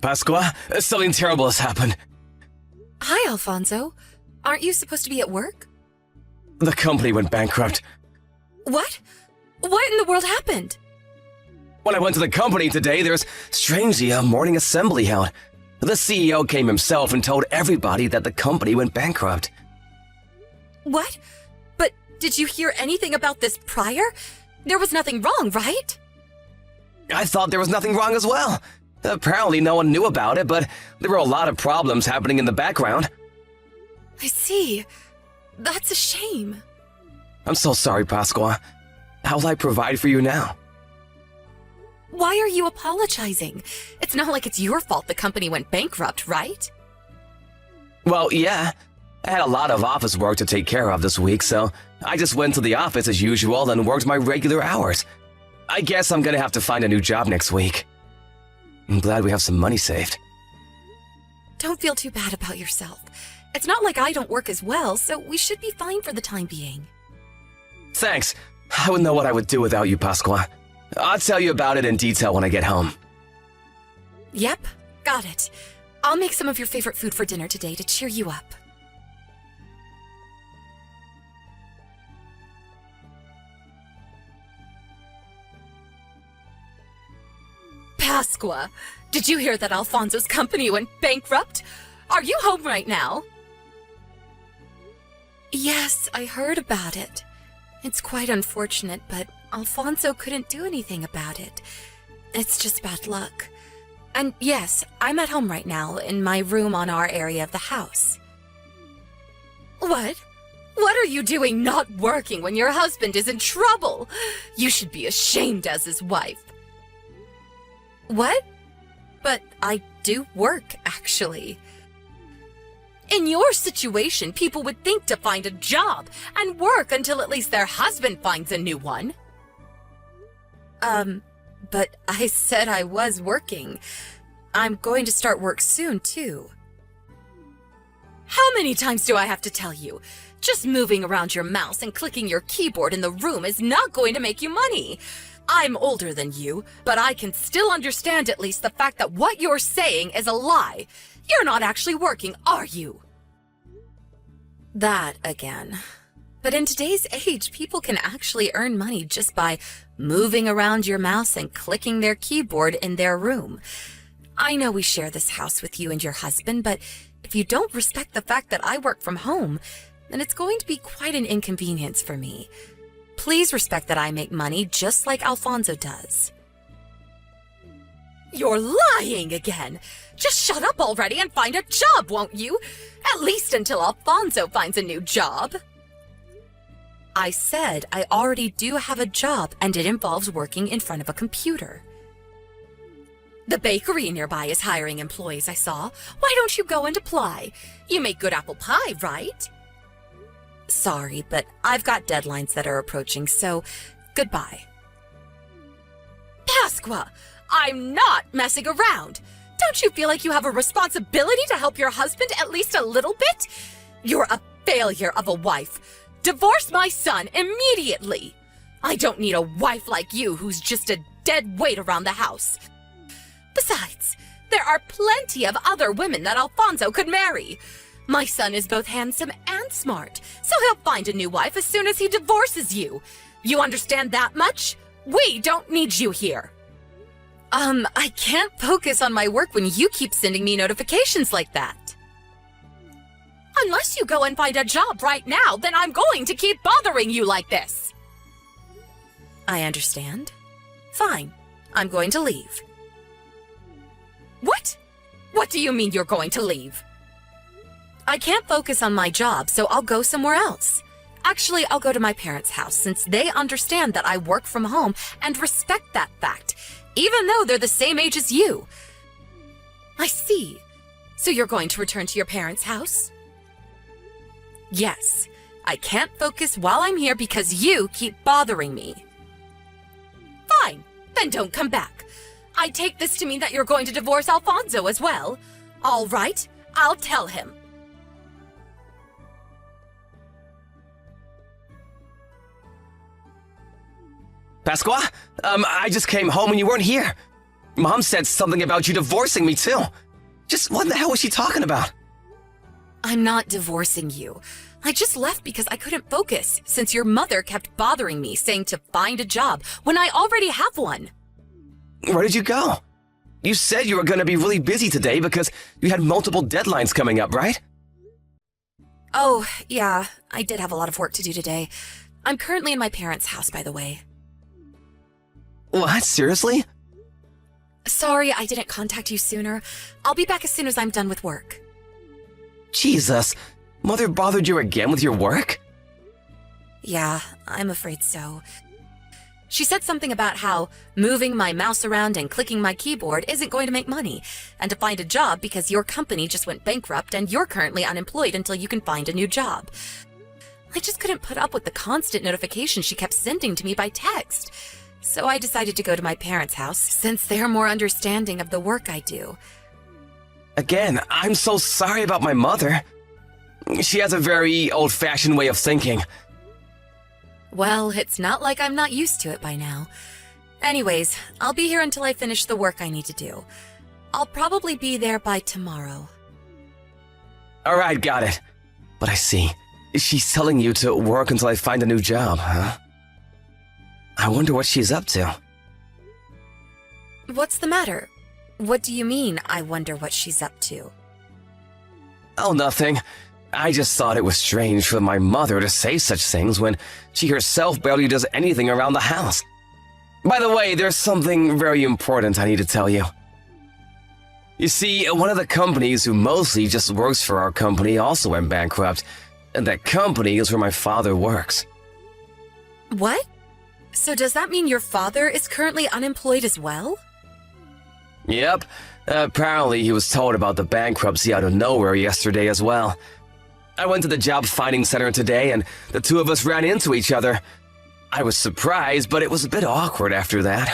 Pasqua, something terrible has happened. Hi, Alfonso. Aren't you supposed to be at work? The company went bankrupt. What? What in the world happened? When I went to the company today, there's strangely a morning assembly held. The CEO came himself and told everybody that the company went bankrupt. What? But did you hear anything about this prior? There was nothing wrong, right? I thought there was nothing wrong as well. Apparently no one knew about it, but there were a lot of problems happening in the background. I see. That's a shame. I'm so sorry, Pasqua. How will I provide for you now? Why are you apologizing? It's not like it's your fault the company went bankrupt, right? Well, yeah. I had a lot of office work to take care of this week, so I just went to the office as usual and worked my regular hours. I guess I'm gonna have to find a new job next week. I'm glad we have some money saved. Don't feel too bad about yourself. It's not like I don't work as well, so we should be fine for the time being. Thanks. I wouldn't know what I would do without you, Pasqua. I'll tell you about it in detail when I get home. Yep, got it. I'll make some of your favorite food for dinner today to cheer you up. Pasqua, did you hear that Alfonso's company went bankrupt? Are you home right now? Yes, I heard about it. It's quite unfortunate, but Alfonso couldn't do anything about it. It's just bad luck. And yes, I'm at home right now, in my room on our area of the house. What? What are you doing not working when your husband is in trouble? You should be ashamed as his wife. What? But I do work, actually. In your situation, people would think to find a job and work until at least their husband finds a new one. But I said I was working. I'm going to start work soon, too. How many times do I have to tell you? Just moving around your mouse and clicking your keyboard in the room is not going to make you money. I'm older than you, but I can still understand at least the fact that what you're saying is a lie. You're not actually working, are you? That again. But in today's age, people can actually earn money just by moving around your mouse and clicking their keyboard in their room. I know we share this house with you and your husband, but if you don't respect the fact that I work from home, then it's going to be quite an inconvenience for me. Please respect that I make money just like Alfonso does. You're lying again! Just shut up already and find a job, won't you? At least until Alfonso finds a new job. I said I already do have a job, and it involves working in front of a computer. The bakery nearby is hiring employees, I saw. Why don't you go and apply? You make good apple pie, right? Sorry, but I've got deadlines that are approaching, so goodbye. Pasqua, I'm not messing around. Don't you feel like you have a responsibility to help your husband at least a little bit? You're a failure of a wife. Divorce my son immediately. I don't need a wife like you who's just a dead weight around the house. Besides, there are plenty of other women that Alfonso could marry. My son is both handsome and smart, so he'll find a new wife as soon as he divorces you. You understand that much? We don't need you here. I can't focus on my work when you keep sending me notifications like that. Unless you go and find a job right now, then I'm going to keep bothering you like this. I understand. Fine. I'm going to leave. What? What do you mean you're going to leave? I can't focus on my job, so I'll go somewhere else. Actually, I'll go to my parents' house since they understand that I work from home and respect that fact, even though they're the same age as you. I see. So you're going to return to your parents' house? Yes. I can't focus while I'm here because you keep bothering me. Fine. Then don't come back. I take this to mean that you're going to divorce Alfonso as well. All right. I'll tell him. Pasqua? I just came home and you weren't here. Mom said something about you divorcing me, too. Just what the hell was she talking about? I'm not divorcing you. I just left because I couldn't focus, since your mother kept bothering me, saying to find a job when I already have one. Where did you go? You said you were going to be really busy today because you had multiple deadlines coming up, right? Oh, yeah, I did have a lot of work to do today. I'm currently in my parents' house, by the way. What? Seriously? Sorry I didn't contact you sooner. I'll be back as soon as I'm done with work. Jesus, Mother bothered you again with your work? Yeah, I'm afraid so. She said something about how moving my mouse around and clicking my keyboard isn't going to make money, and to find a job because your company just went bankrupt and you're currently unemployed until you can find a new job. I just couldn't put up with the constant notifications she kept sending to me by text. So I decided to go to my parents' house, since they're more understanding of the work I do. Again, I'm so sorry about my mother. She has a very old-fashioned way of thinking. Well, it's not like I'm not used to it by now. Anyways, I'll be here until I finish the work I need to do. I'll probably be there by tomorrow. All right, got it. But I see. She's telling you to work until I find a new job, huh? I wonder what she's up to. What's the matter? What do you mean, I wonder what she's up to? Oh, nothing. I just thought it was strange for my mother to say such things when she herself barely does anything around the house. By the way, there's something very important I need to tell you. You see, one of the companies who mostly just works for our company also went bankrupt, and that company is where my father works. What? So does that mean your father is currently unemployed as well? Yep. Apparently he was told about the bankruptcy out of nowhere yesterday as well. I went to the job finding center today and the two of us ran into each other. I was surprised, but it was a bit awkward after that.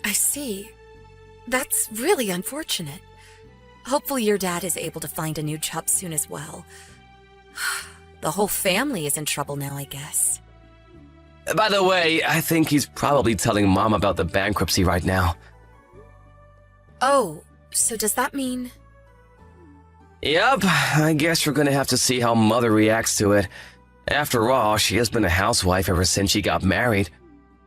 I see. That's really unfortunate. Hopefully your dad is able to find a new job soon as well. The whole family is in trouble now, I guess. By the way, I think he's probably telling Mom about the bankruptcy right now. Oh, so does that mean... Yep, I guess we're gonna have to see how Mother reacts to it. After all, she has been a housewife ever since she got married.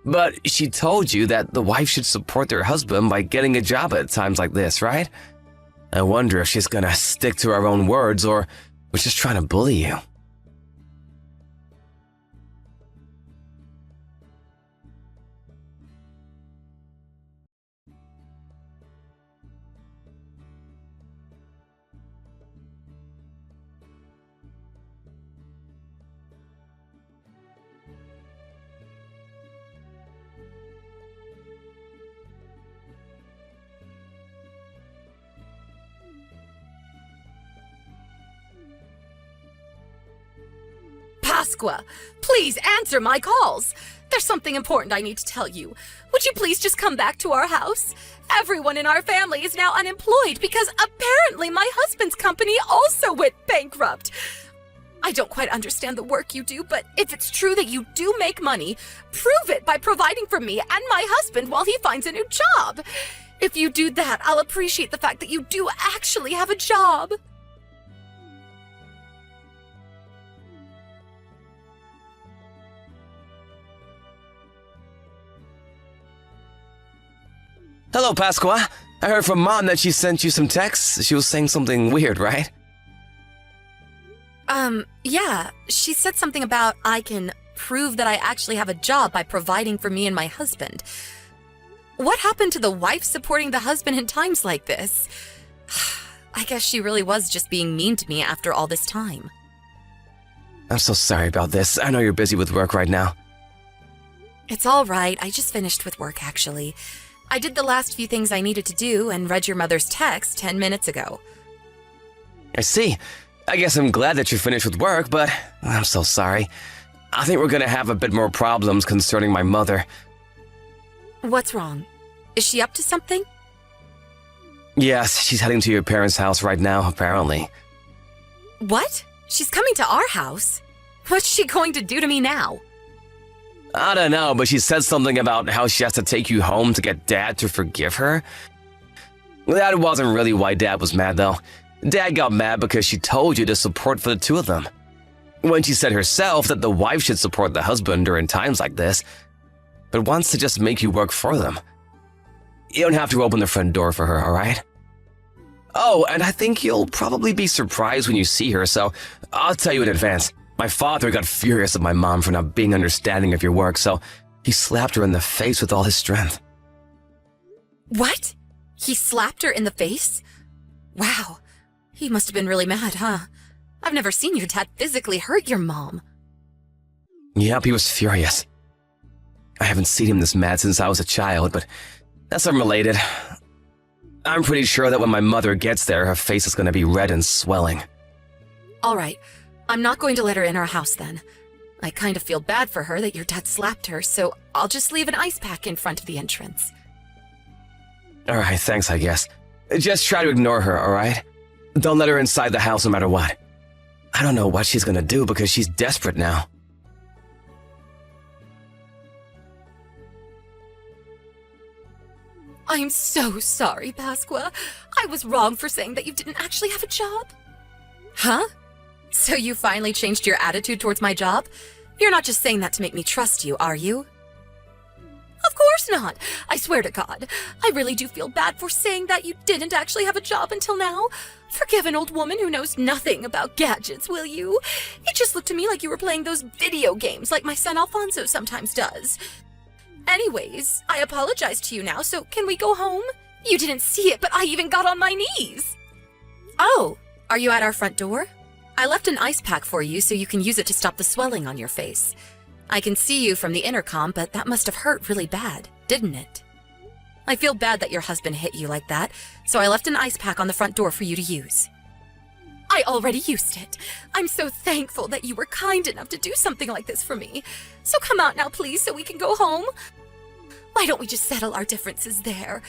But she told you that the wife should support their husband by getting a job at times like this, right? I wonder if she's gonna stick to her own words or was just trying to bully you. Pasqua, please answer my calls. There's something important I need to tell you. Would you please just come back to our house? Everyone in our family is now unemployed because apparently my husband's company also went bankrupt. I don't quite understand the work you do, but if it's true that you do make money, prove it by providing for me and my husband while he finds a new job. If you do that, I'll appreciate the fact that you do actually have a job. Hello, Pasqua. I heard from Mom that she sent you some texts. She was saying something weird, right? Yeah. She said something about I can prove that I actually have a job by providing for me and my husband. What happened to the wife supporting the husband in times like this? I guess she really was just being mean to me after all this time. I'm so sorry about this. I know you're busy with work right now. It's all right. I just finished with work, actually. I did the last few things I needed to do and read your mother's text 10 minutes ago. I see. I guess I'm glad that you're finished with work, but I'm so sorry. I think we're gonna have a bit more problems concerning my mother. What's wrong? Is she up to something? Yes, she's heading to your parents' house right now, apparently. What? She's coming to our house? What's she going to do to me now? I don't know, but she said something about how she has to take you home to get Dad to forgive her. That wasn't really why Dad was mad, though. Dad got mad because she told you to support for the two of them. When she said herself that the wife should support the husband during times like this, but wants to just make you work for them. You don't have to open the front door for her, alright? Oh, and I think you'll probably be surprised when you see her, so I'll tell you in advance. My father got furious at my mom for not being understanding of your work, so he slapped her in the face with all his strength. What? He slapped her in the face? Wow. He must have been really mad, huh? I've never seen your dad physically hurt your mom. Yep, he was furious. I haven't seen him this mad since I was a child, but that's unrelated. I'm pretty sure that when my mother gets there, her face is going to be red and swelling. All right. I'm not going to let her in our house then. I kind of feel bad for her that your dad slapped her, so I'll just leave an ice pack in front of the entrance. Alright, thanks, I guess. Just try to ignore her, alright? Don't let her inside the house no matter what. I don't know what she's gonna do because she's desperate now. I'm so sorry, Pasqua. I was wrong for saying that you didn't actually have a job. Huh? So you finally changed your attitude towards my job? You're not just saying that to make me trust you, are you? Of course not. I swear to God. I really do feel bad for saying that you didn't actually have a job until now. Forgive an old woman who knows nothing about gadgets, will you? It just looked to me like you were playing those video games like my son Alfonso sometimes does. Anyways, I apologize to you now, so can we go home? You didn't see it, but I even got on my knees. Oh, are you at our front door? I left an ice pack for you so you can use it to stop the swelling on your face. I can see you from the intercom, but that must have hurt really bad, didn't it? I feel bad that your husband hit you like that, so I left an ice pack on the front door for you to use. I already used it. I'm so thankful that you were kind enough to do something like this for me. So come out now, please, so we can go home. Why don't we just settle our differences there?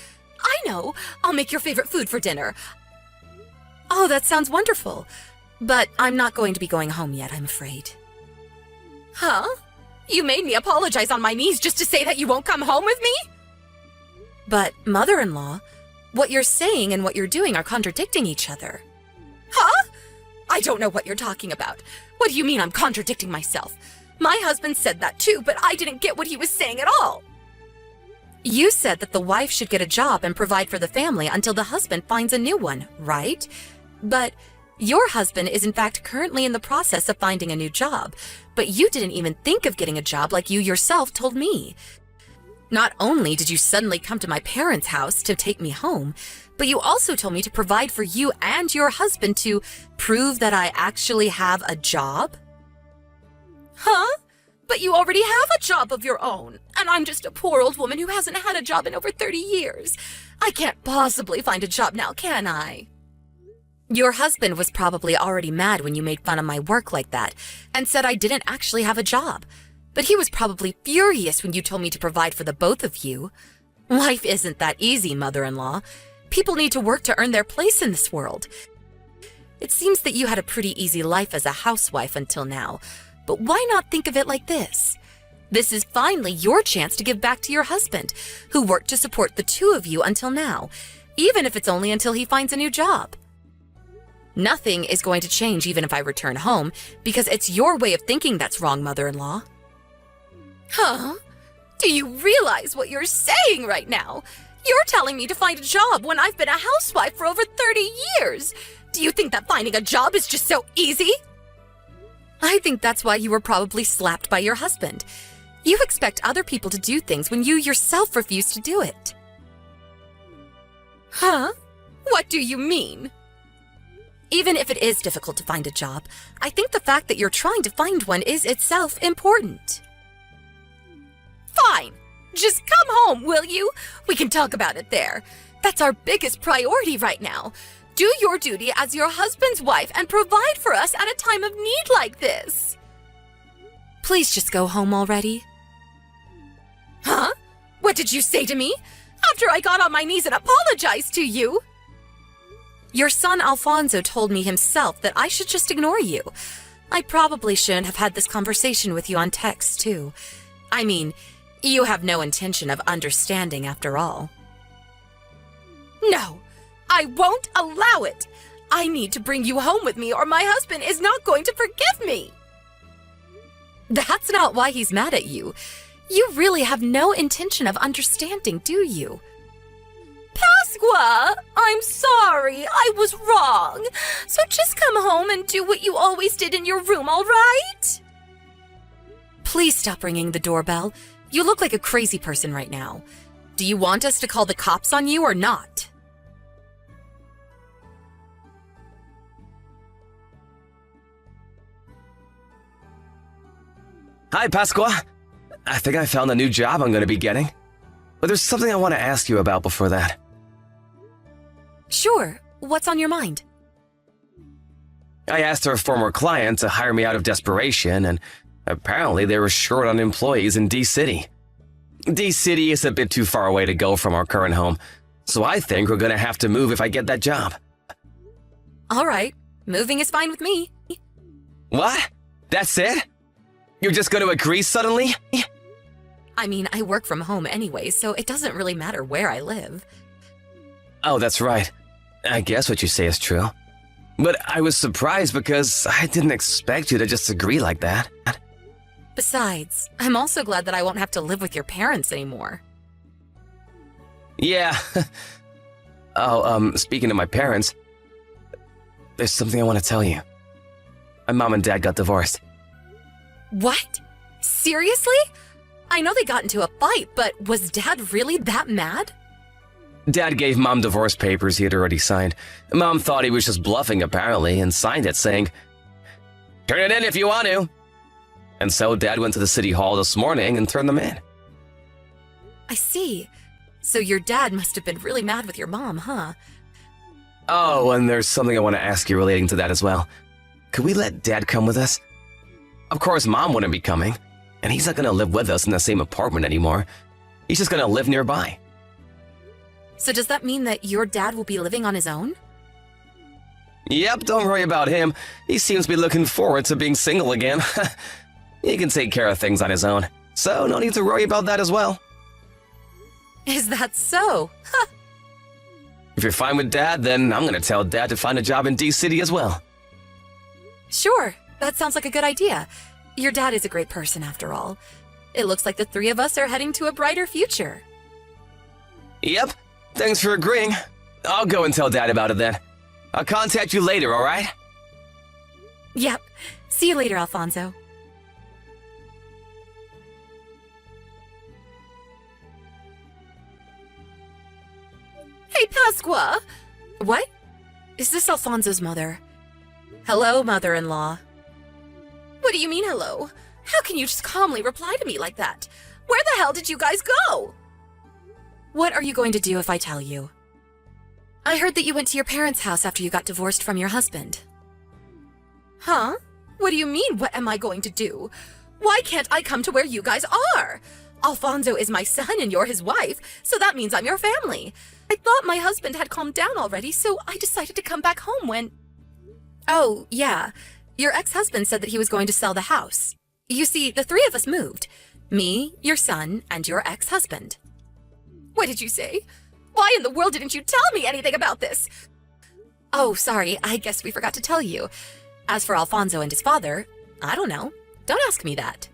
I know. I'll make your favorite food for dinner. Oh, that sounds wonderful. But I'm not going to be going home yet, I'm afraid. Huh? You made me apologize on my knees just to say that you won't come home with me? But, mother-in-law, what you're saying and what you're doing are contradicting each other. Huh? I don't know what you're talking about. What do you mean I'm contradicting myself? My husband said that too, but I didn't get what he was saying at all. You said that the wife should get a job and provide for the family until the husband finds a new one, right? But your husband is in fact currently in the process of finding a new job, but you didn't even think of getting a job like you yourself told me. Not only did you suddenly come to my parents' house to take me home, but you also told me to provide for you and your husband to prove that I actually have a job? Huh? But you already have a job of your own, and I'm just a poor old woman who hasn't had a job in over 30 years. I can't possibly find a job now, can I? Your husband was probably already mad when you made fun of my work like that and said I didn't actually have a job. But he was probably furious when you told me to provide for the both of you. Life isn't that easy, mother-in-law. People need to work to earn their place in this world. It seems that you had a pretty easy life as a housewife until now, but why not think of it like this? This is finally your chance to give back to your husband, who worked to support the two of you until now, even if it's only until he finds a new job. Nothing is going to change even if I return home, because it's your way of thinking that's wrong, mother-in-law. Huh? Do you realize what you're saying right now? You're telling me to find a job when I've been a housewife for over 30 years. Do you think that finding a job is just so easy? I think that's why you were probably slapped by your husband. You expect other people to do things when you yourself refuse to do it. Huh? What do you mean? Even if it is difficult to find a job, I think the fact that you're trying to find one is itself important. Fine. Just come home, will you? We can talk about it there. That's our biggest priority right now. Do your duty as your husband's wife and provide for us at a time of need like this. Please just go home already. Huh? What did you say to me? After I got on my knees and apologized to you? Your son Alfonso told me himself that I should just ignore you. I probably shouldn't have had this conversation with you on text, too. I mean, you have no intention of understanding after all. No, I won't allow it. I need to bring you home with me or my husband is not going to forgive me. That's not why he's mad at you. You really have no intention of understanding, do you? Pasqua, I'm sorry. I was wrong. So just come home and do what you always did in your room, all right? Please stop ringing the doorbell. You look like a crazy person right now. Do you want us to call the cops on you or not? Hi, Pasqua. I think I found a new job I'm going to be getting. But there's something I want to ask you about before that. Sure. What's on your mind? I asked our former client to hire me out of desperation, and apparently they were short on employees in D-City. D-City is a bit too far away to go from our current home, so I think we're going to have to move if I get that job. All right. Moving is fine with me. What? That's it? You're just going to agree suddenly? I mean, I work from home anyway, so it doesn't really matter where I live. Oh, that's right. I guess what you say is true. But I was surprised because I didn't expect you to just agree like that. Besides, I'm also glad that I won't have to live with your parents anymore. Yeah. Speaking of my parents, there's something I want to tell you. My mom and dad got divorced. What? Seriously? I know they got into a fight, but was Dad really that mad? Dad gave Mom divorce papers he had already signed. Mom thought he was just bluffing, apparently, and signed it saying, "Turn it in if you want to." And so Dad went to the city hall this morning and turned them in. I see. So your dad must have been really mad with your mom, huh? Oh, and there's something I want to ask you relating to that as well. Could we let Dad come with us? Of course, Mom wouldn't be coming, and he's not going to live with us in the same apartment anymore. He's just going to live nearby. So does that mean that your dad will be living on his own? Yep, don't worry about him. He seems to be looking forward to being single again. He can take care of things on his own, so no need to worry about that as well. Is that so? Huh. If you're fine with Dad, then I'm going to tell Dad to find a job in D-City as well. Sure, that sounds like a good idea. Your dad is a great person after all. It looks like the three of us are heading to a brighter future. Yep, thanks for agreeing. I'll go and tell Dad about it then. I'll contact you later, all right? Yep. See you later, Alfonso. Hey, Pasqua! What? Is this Alfonso's mother? Hello, mother-in-law. What do you mean, hello? How can you just calmly reply to me like that? Where the hell did you guys go? What are you going to do if I tell you? I heard that you went to your parents' house after you got divorced from your husband. Huh? What do you mean, what am I going to do? Why can't I come to where you guys are? Alfonso is my son and you're his wife, so that means I'm your family. I thought my husband had calmed down already, so I decided to come back home when... Oh, yeah. Your ex-husband said that he was going to sell the house. You see, the three of us moved. Me, your son, and your ex-husband. What did you say? Why in the world didn't you tell me anything about this? Oh, sorry, I guess we forgot to tell you. As for Alfonso and his father, I don't know. Don't ask me that.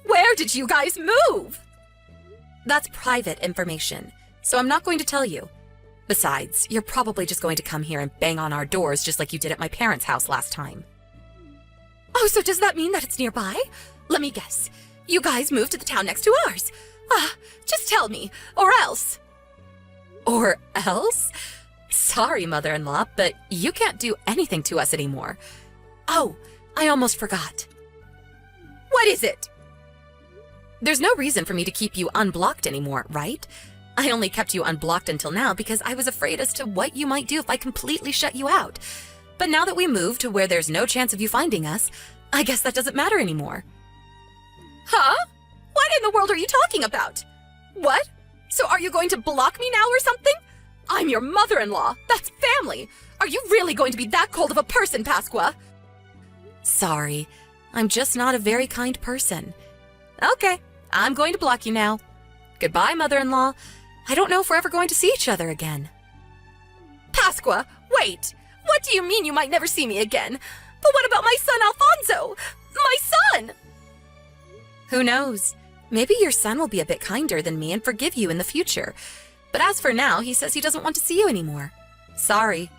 Where did you guys move? That's private information, so I'm not going to tell you. Besides, you're probably just going to come here and bang on our doors just like you did at my parents' house last time. Oh, so does that mean that it's nearby? Let me guess. You guys moved to the town next to ours. Just tell me, or else. Or else? Sorry, mother-in-law, but you can't do anything to us anymore. Oh, I almost forgot. What is it? There's no reason for me to keep you unblocked anymore, right? I only kept you unblocked until now because I was afraid as to what you might do if I completely shut you out. But now that we moved to where there's no chance of you finding us, I guess that doesn't matter anymore. Huh? What in the world are you talking about? What? So are you going to block me now or something? I'm your mother-in-law. That's family. Are you really going to be that cold of a person, Pasqua? Sorry. I'm just not a very kind person. Okay, I'm going to block you now. Goodbye, mother-in-law. I don't know if we're ever going to see each other again. Pasqua, wait! What do you mean you might never see me again? But what about my son Alfonso? My son! Who knows? Maybe your son will be a bit kinder than me and forgive you in the future. But as for now, he says he doesn't want to see you anymore. Sorry.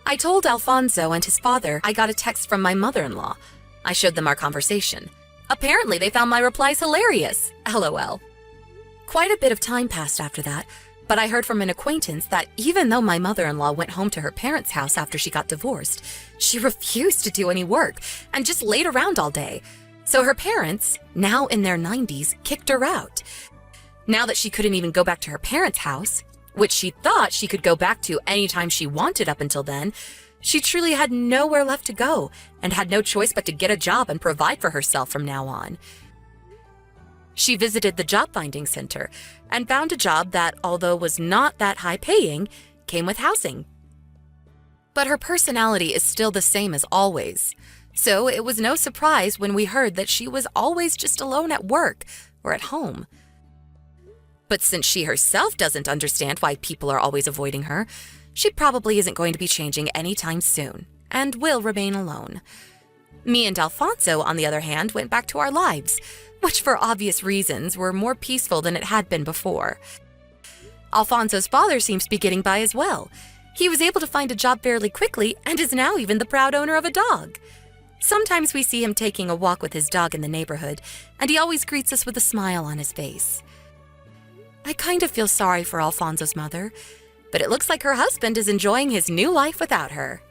I told Alfonso and his father I got a text from my mother-in-law. I showed them our conversation. Apparently, they found my replies hilarious. LOL. Quite a bit of time passed after that, but I heard from an acquaintance that even though my mother-in-law went home to her parents' house after she got divorced, she refused to do any work and just laid around all day. So her parents, now in their 90s, kicked her out. Now that she couldn't even go back to her parents' house, which she thought she could go back to anytime she wanted up until then, she truly had nowhere left to go and had no choice but to get a job and provide for herself from now on. She visited the job finding center and found a job that, although was not that high paying, came with housing. But her personality is still the same as always, so it was no surprise when we heard that she was always just alone at work or at home. But since she herself doesn't understand why people are always avoiding her, she probably isn't going to be changing anytime soon and will remain alone. Me and Alfonso, on the other hand, went back to our lives, which for obvious reasons were more peaceful than it had been before. Alfonso's father seems to be getting by as well. He was able to find a job fairly quickly and is now even the proud owner of a dog. Sometimes we see him taking a walk with his dog in the neighborhood, and he always greets us with a smile on his face. I kind of feel sorry for Alfonso's mother, but it looks like her husband is enjoying his new life without her.